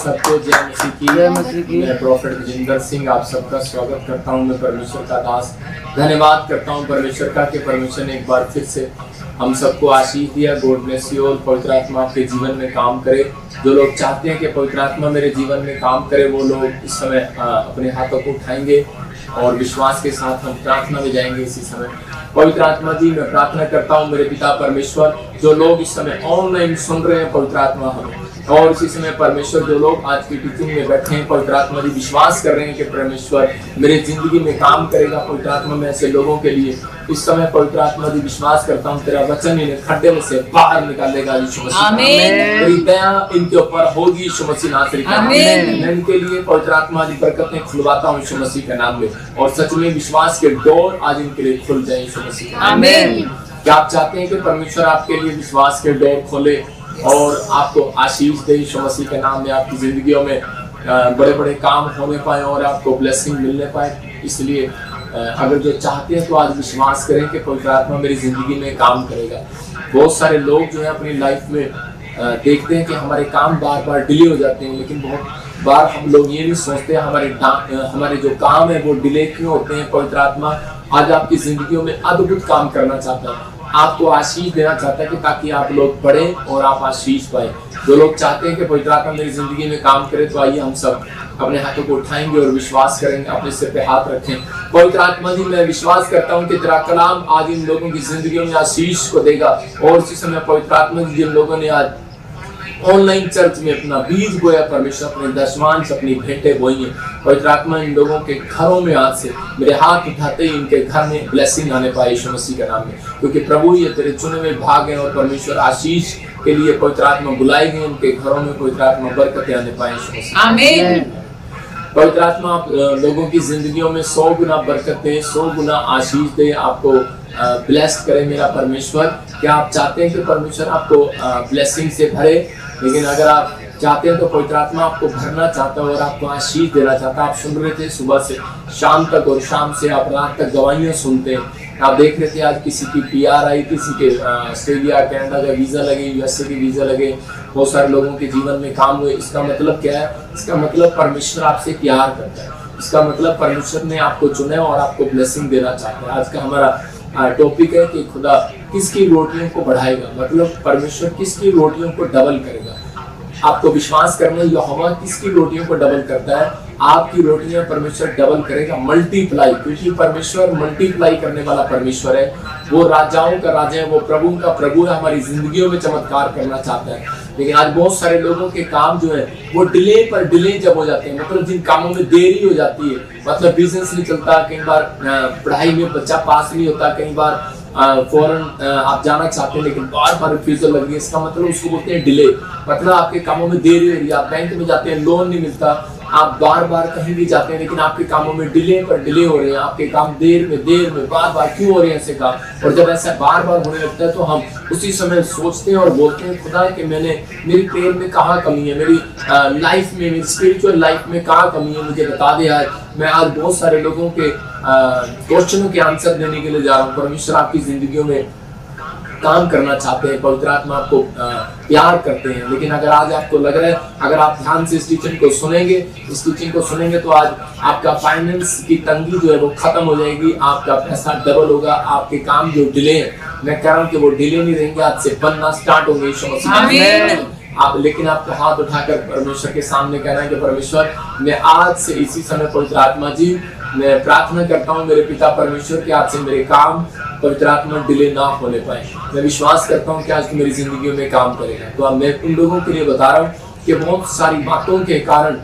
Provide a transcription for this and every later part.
सबको जय मसीह की। मैं प्रॉफिट विजेंद्र सिंह आप सबका स्वागत करता हूं। मैं परमेश्वर का दास धन्यवाद करता हूं परमेश्वर का कि परमेश्वर ने एक बार फिर से हम सबको आशीष दिया। God bless you all. पवित्र आत्मा आपके जीवन में काम करे। जो लोग चाहते हैं कि पवित्र आत्मा मेरे जीवन में काम करे वो लोग इस समय अपने हाथों को उठाएंगे और विश्वास के साथ हम प्रार्थना में जाएंगे। इसी समय पवित्र आत्मा जी मैं प्रार्थना करता हूँ मेरे पिता परमेश्वर, जो लोग इस समय ऑनलाइन सुन रहे हैं पवित्र आत्मा हमें, और इसी समय परमेश्वर जो लोग आज की टीचिंग में बैठे हैं पवित्र आत्मा जी विश्वास कर रहे हैं कि परमेश्वर मेरे जिंदगी में काम करेगा। पवित्र आत्मा में ऐसे लोगों के लिए इस समय पवित्र आत्मा जी विश्वास करता हूँ तेरा वचन इन्हें खड्डे में से बाहर निकालेगा यीशु मसीह। तेरी दया इनके ऊपर होगी यीशु मसीह नासरी का। मैं इनके लिए पवित्र आत्मा जी बरकतें खुलवाता हूँ यीशु मसीह के नाम में, और सच में विश्वास के डोर आज इनके लिए खुल जाए यीशु मसीह। आमीन। क्या आप चाहते हैं कि परमेश्वर आपके लिए विश्वास के डोर खोले और आपको आशीष दे यीशु मसीह के नाम में, आपकी जिंदगियों में बड़े बड़े काम होने पाए और आपको ब्लेसिंग मिलने पाए। इसलिए अगर जो चाहते हैं तो आज विश्वास करें कि पवित्र आत्मा मेरी जिंदगी में काम करेगा। बहुत सारे लोग जो है अपनी लाइफ में देखते हैं कि हमारे काम बार बार डिले हो जाते हैं, लेकिन बहुत बार हम लोग ये नहीं सोचते हमारे जो काम है वो डिले क्यों होते हैं। पवित्र आत्मा आज आपकी जिंदगियों में अद्भुत काम करना चाहता है, आपको आशीष देना चाहता है कि ताकि आप लोग पढ़ें और आप आशीष पाए। जो लोग चाहते हैं कि पवित्र आत्मा मेरी जिंदगी में काम करे तो आइए हम सब अपने हाथों को उठाएंगे और विश्वास करेंगे। अपने सिर पे हाथ रखें। पवित्र आत्मा जी मैं विश्वास करता हूँ कि तेरा कलाम आज इन लोगों की जिंदगियों में आशीष को देगा, और इसी समय पवित्र आत्मा जी जिन लोगों ने आज ऑनलाइन चर्च में अपना बीज बोया परमेश्वर अपने दशमांश अपनी भेंटें बोई हैं, पवित्र आत्मा इन लोगों के घरों में आज से मेरे हाथ उठाते ही इनके घर में ब्लेसिंग आने पाए यीशु मसीह के नाम में, क्योंकि प्रभु ये तेरे चुने हुए भाग हैं और परमेश्वर आशीष के लिए पवित्र आत्मा बुलाए गए। उनके घरों में पवित्र आत्मा बरकतें आने पाए यीशु मसीह। आमीन। पवित्र आत्मा आप लोगों की जिंदगियों में 100 गुना बरकत दे, 100 गुना आशीष दे, आपको ब्लेस्ड करे मेरा परमेश्वर। क्या आप चाहते हैं कि परमेश्वर आपको ब्लेसिंग से भरे? लेकिन अगर आप चाहते हैं तो पवित्र आत्मा आपको भरना चाहता है और आपको आशीष देना चाहता है। आप सुन रहे थे सुबह से शाम तक और शाम से आप रात तक गवाहियां सुनते हैं। आप देख रहे थे आज किसी की PR आई, किसी के ऑस्ट्रेलिया कनाडा का वीजा लगे, USA के वीजा लगे, बहुत सारे लोगों के जीवन में काम हुए। इसका मतलब क्या है? इसका मतलब परमेश्वर आपसे प्यार करता है। इसका मतलब परमेश्वर ने आपको चुना है और आपको ब्लेसिंग देना चाहता है। आज का हमारा टॉपिक है कि खुदा किसकी रोटियों को बढ़ाएगा, मतलब परमेश्वर किसकी रोटियों को डबल करेगा। आपको विश्वास करना यहोवा किसकी रोटियों को डबल करता है, आपकी रोटियां परमेश्वर डबल करेगा, मल्टीप्लाई, क्योंकि परमेश्वर मल्टीप्लाई करने वाला परमेश्वर है। वो राजाओं का राजा है, वो प्रभु का प्रभु है। हमारी जिंदगियों में चमत्कार करना चाहता है, लेकिन आज बहुत सारे लोगों के काम जो है वो डिले पर डिले जब हो जाते हैं, मतलब जिन कामों में देरी हो जाती है, मतलब बिजनेस नहीं चलता, कई बार पढ़ाई में बच्चा पास नहीं होता, कई बार फॉरेन आप जाना चाहते हैं लेकिन बार बार रिफ्यूजल लग रही है। इसका मतलब उसको बोलते हैं डिले, मतलब आपके कामों में देरी हो रही है। आप बैंक में जाते हैं लोन नहीं मिलता, आप बार बार कहीं भी जाते हैं लेकिन आपके कामों में डिले पर डिले हो रहे हैं। आपके काम देर में बार बार क्यों हो रहे हैं ऐसे काम? और जब ऐसा बार बार होने लगता है तो हम उसी समय सोचते हैं और बोलते हैं खुदा कि मेरी प्रेयर में कहाँ कमी है, मेरी लाइफ में, मेरी स्पिरिचुअल लाइफ में कहाँ कमी है, मुझे बता दे। आज मैं आज बहुत सारे लोगों के क्वेश्चनों के आंसर देने के लिए जा रहा हूँ। परमेश्वर आपकी जिंदगियों में काम करना चाहते हैं, पवित्र आत्मा आपको प्यार करते हैं। लेकिन अगर आज आपको लग रहा है, अगर आप ध्यान से इस टीचिंग को सुनेंगे तो आज आपका फाइनेंस की तंगी जो है वो खत्म हो जाएगी, आपका पैसा डबल होगा, आपके काम जो डिले है मैं कह रहा हूँ कि वो डिले नहीं रहेंगे, आज से बनना स्टार्ट होंगे यीशु मसीह। आप लेकिन आपको हाथ उठाकर परमेश्वर के सामने कहना है कि परमेश्वर मैं आज से इसी समय पवित्र आत्मा जी मैं प्रार्थना करता हूँ मेरे पिता परमेश्वर के आज से मेरे काम पवित्र आत्मा डिले ना होने पाए। मैं विश्वास करता हूँ कि आज मेरी जिंदगी में काम करेगा। तो अब मैं उन लोगों के लिए बता रहा हूँ कि बहुत सारी बातों के कारण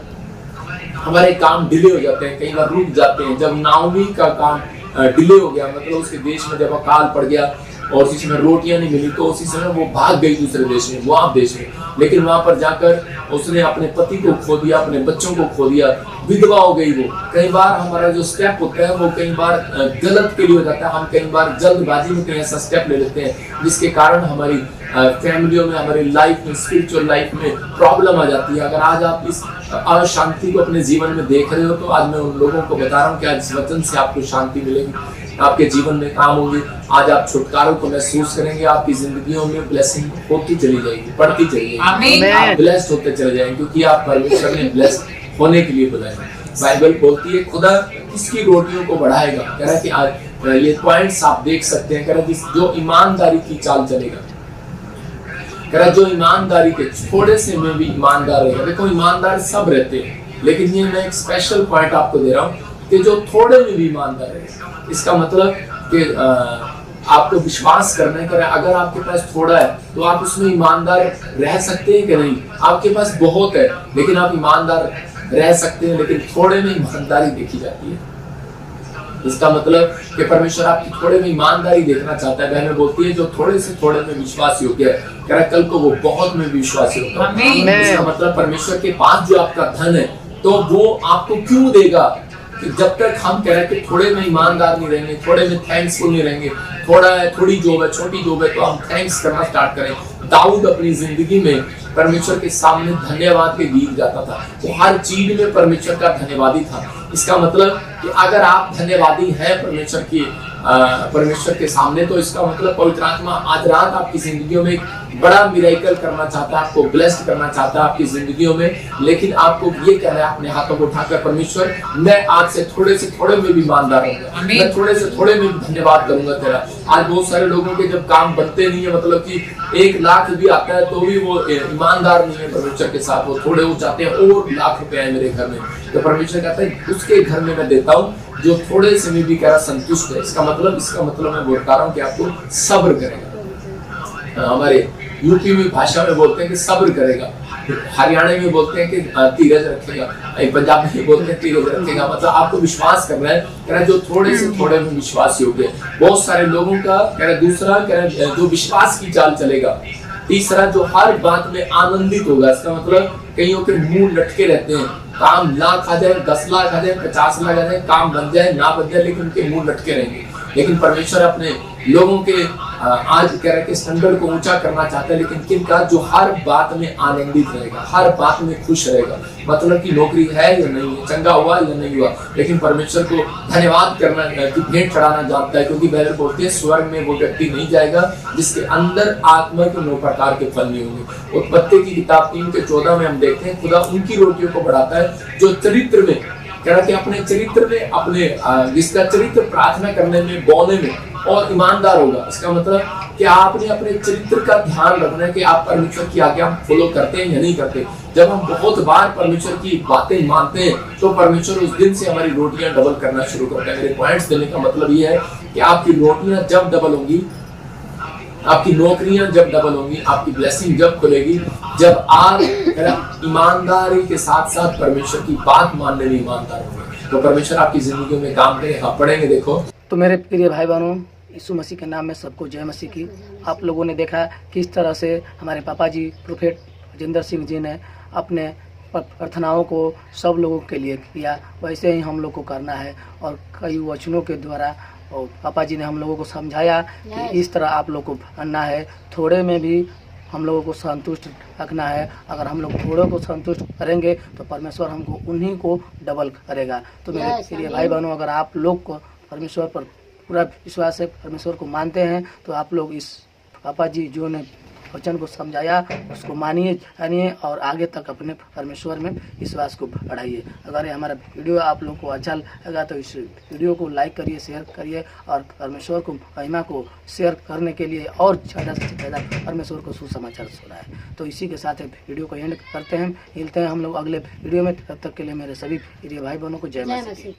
हमारे काम डिले हो जाते हैं, कई बार रुक जाते हैं। जब नाओमी का काम डिले हो गया, मतलब उसके देश में जब अकाल पड़ गया और उसी समय रोटियां नहीं मिली तो उसी समय वो भाग गई दूसरे देश में, मोआब देश में। लेकिन वहां पर जाकर उसने अपने पति को खो दिया, अपने बच्चों को खो दिया, विधवा हो गई वो। कई बार हमारा जो स्टेप होता है वो कई बार गलत के लिए हो जाता है। हम कई बार जल्दबाजी में कहीं ऐसा स्टेप ले लेते हैं जिसके कारण हमारी फैमिलियों में, हमारी लाइफ में, स्पिरिचुअल लाइफ में प्रॉब्लम आ जाती है। अगर आज आप इस अशांति को अपने जीवन में देख रहे हो तो आज मैं उन लोगों को बता रहा हूँ कि आज इस वचन से आपको शांति मिलेगी। आपके जीवन में काम होंगे। आज आप छुटकारों को महसूस करेंगे, आपकी जिंदगियों में ब्लेसिंग होती चली जाएगी, बढ़ती चली जाएगी, आप ब्लेस्ड होते चले जाएंगे, क्योंकि आप परमेश्वर ने ब्लेस्ड होने के लिए बुलाए। बाइबल बोलती है खुदा किसकी रोटियों को बढ़ाएगा। कह रहा है कि आज ये पॉइंट्स आप देख सकते हैं। कह रहा है जो ईमानदारी की चाल चलेगा, कह रहा जो ईमानदारी के थोड़े से में भी ईमानदार रहेगा। देखो ईमानदार सब रहते हैं, लेकिन ये मैं एक स्पेशल पॉइंट आपको दे रहा हूँ कि जो थोड़े में भी ईमानदार रहेगा, इसका मतलब कि आपको विश्वास करना है। अगर आपके पास थोड़ा है तो आप उसमें ईमानदार रह सकते हैं कि नहीं। आपके पास बहुत है लेकिन आप ईमानदार रह सकते हैं, लेकिन थोड़े में ईमानदारी देखी जाती है। इसका मतलब कि परमेश्वर आपकी थोड़े में ईमानदारी देखना चाहता है। बहनें बोलती है जो थोड़े से थोड़े में विश्वास योग्य है, कह रहा कल को वो बहुत में विश्वास योग्य है। इसका मतलब परमेश्वर के पास जो आपका धन है तो वो आपको क्यों देगा कि जब तक हम कह रहे हैं कि थोड़े में ईमानदार नहीं रहेंगे, थोड़े में थैंक्सफुल नहीं रहेंगे। थोड़ा है, थोड़ी जॉब है, छोटी जॉब है, तो हम थैंक्स करना स्टार्ट करें। दाऊद अपनी जिंदगी में परमेश्वर के सामने धन्यवाद के गीत गाता था। वो हर चीज में परमेश्वर का धन्यवादी था। इसका मतलब कि अगर आप धन्यवादी हैं परमेश्वर के सामने, तो इसका मतलब पवित्र आत्मा आज रात आपकी जिंदगियों में एक बड़ा मिरेकल करना चाहता है, आपको ब्लेस्ड करना चाहता है आपकी जिंदगियों में। लेकिन आपको ये कहना है अपने हाथों को उठाकर, परमेश्वर मैं आज से थोड़े में भी ईमानदार रहूंगा, मैं थोड़े से थोड़े में भी धन्यवाद करूंगा तेरा। आज बहुत सारे लोगों के जब काम बनते नहीं है, मतलब कि 1 लाख भी आता है तो भी वो ईमानदार नहीं है परमेश्वर के साथ, वो थोड़े हो जाते हैं और लाख रुपए है मेरे घर में, तो परमेश्वर कहता है उसके घर में मैं देता हूँ जो थोड़े से में भी कह रहा संतुष्ट है। इसका मतलब मैं बता रहा हूँ कि आपको सब्र करेगा। हमारे यूपी में भाषा में बोलते हैं कि सब्र करेगा, हरियाणा में बोलते हैं कि धीरज रखेगा, पंजाब में बोलते हैं धीरज रखेगा। मतलब आपको विश्वास करना है, कह रहा जो थोड़े से थोड़े में विश्वास योग्य है। बहुत सारे लोगों का कह रहा दूसरा कह रहा जो विश्वास की चाल चलेगा। तीसरा जो हर बात में आनंदित होगा। इसका मतलब कईयों के मुंह लटके रहते हैं, काम लाख आ जाए, 10 लाख आ जाए, 50 लाख आ जाए, काम बन जाए ना बन जाए, लेकिन उनके मुंह लटके रहेंगे। लेकिन परमेश्वर अपने लोगों के आज कह रहे कि स्टैंडर्ड को ऊंचा करना चाहता है, लेकिन किनका जो हर बात में आनंदित रहेगा, हर बात में खुश रहेगा। मतलब कि नौकरी है या नहीं है, चंगा हुआ या नहीं हुआ, लेकिन परमेश्वर को धन्यवाद करना की भेंट चढ़ाना जानता है। क्योंकि बाइबल बोलती है स्वर्ग में वो व्यक्ति नहीं जाएगा जिसके अंदर आत्मा के 9 प्रकार के फल नहीं होंगे। उत्पत्ति की किताब 3:14 में हम देखते हैं खुदा उनकी रोटियों को बढ़ाता है जो चरित्र में कह रहा कि अपने चरित्र में, अपने जिसका चरित्र प्रार्थना करने में, बोने में और ईमानदार होगा। इसका मतलब कि आपने अपने चरित्र का ध्यान रखना है कि आप परमेश्वर की आज्ञा फॉलो करते हैं या नहीं करते। जब हम बहुत बार परमेश्वर की बातें मानते हैं तो परमेश्वर उस दिन से हमारी रोटियां डबल करना शुरू करता है। मेरे पॉइंट्स देने का मतलब ये है कि आपकी रोटियां जब डबल होंगी, आपकी नौकरियां जब डबल होंगी, आपकी ब्लेसिंग जब खुलेगी, जब आप ईमानदारी के साथ साथ परमेश्वर की बात मानने में ईमानदार होंगे, तो परमेश्वर आपकी जिंदगी में काम करेगा। पढ़ेंगे देखो। तो मेरे प्रिय भाई बहनों, यीशु मसीह के नाम में सबको जय मसीह की। आप लोगों ने देखा किस तरह से हमारे पापा जी प्रोफेट राजेंद्र सिंह जी ने अपने प्रार्थनाओं को सब लोगों के लिए किया, वैसे ही हम लोग को करना है। और कई वचनों के द्वारा और पापा जी ने हम लोगों को समझाया कि इस तरह आप लोग को बनना है, थोड़े में भी हम लोगों को संतुष्ट रखना है। अगर हम लोग थोड़े को संतुष्ट करेंगे तो परमेश्वर हमको उन्हीं को डबल करेगा। तो मेरे प्रिय भाई बहनों, अगर आप लोग को परमेश्वर पर पूरा विश्वास है, परमेश्वर को मानते हैं, तो आप लोग इस पापा जी जो ने वचन को समझाया उसको मानिए, जानिए और आगे तक अपने परमेश्वर में विश्वास को बढ़ाइए। अगर ये हमारा वीडियो आप लोग को अच्छा लगा तो इस वीडियो को लाइक करिए, शेयर करिए और परमेश्वर को महिमा को शेयर करने के लिए और ज़्यादा से ज़्यादा परमेश्वर को सुसमाचार सुनाए। तो इसी के साथ वीडियो को एंड करते हैं, मिलते हैं हम लोग अगले वीडियो में। तब तक के लिए मेरे सभी प्रिय भाई बहनों को जय मसीह।